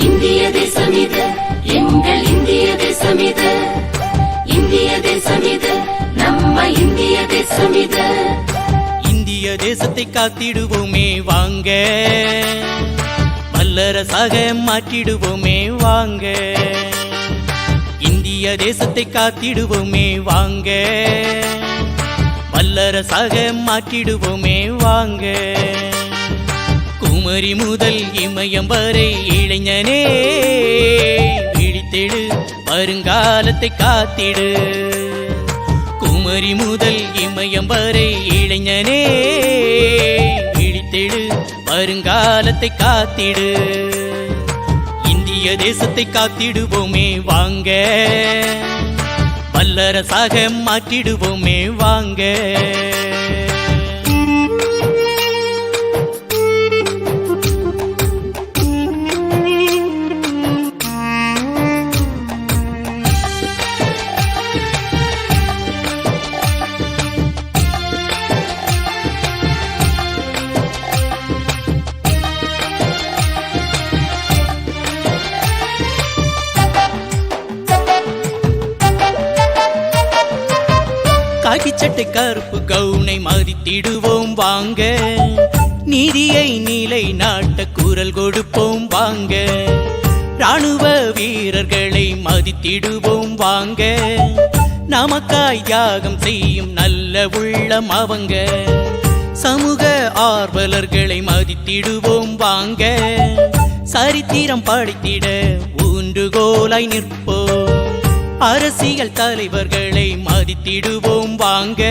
இந்திய தேசம் இது எங்கள் இந்திய தேசம் இது இந்திய தேசம் இது நம்ம இந்திய தேசம் இது இந்திய தேசத்தை காத்திடுவோமே வாங்க வல்லரசாக மாற்றிடுவோமே வாங்க இந்திய தேசத்தை காத்திடுவோமே வாங்க வல்லரசாக மாற்றிடுவோமே வாங்க குமரி முதல் இமயம் வரை இளைஞனே விழித்தெழு வருங்காலத்தை காத்திடு குமரி முதல் இமயம் வரை இளைஞனே விழித்தெழு வருங்காலத்தை காத்திடு இந்திய தேசத்தை காத்திடுவோமே வாங்க வல்லரசாக மாற்றிடுவோமே வாங்க காக்கிச்சட்டை கருப்பு கவுனை மதித்திடுவோம் வாங்க நீதியை நிலை நாட்ட குரல் கொடுப்போம் வாங்க ராணுவ வீரர்களை மதித்திடுவோம் வாங்க நமக்காய் தியாகம் செய்யும் நல்ல உள்ளம் அவங்க சமூக ஆர்வலர்களை மதித்திடுவோம் வாங்க சரித்திரம் படைத்திட ஊன்றுகோலாய் நிற்போம் அரசியல் தலைவர்களை மதித்திடுவோம் வாங்க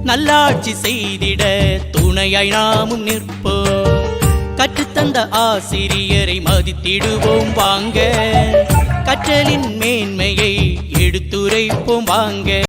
நல்லாட்சி செய்திட துணையாய் நாமும் நிற்போம் கற்றுத்தந்த ஆசிரியரை மதித்திடுவோம் வாங்க கற்றலின் மேன்மையை எடுத்துரைப்போம் வாங்க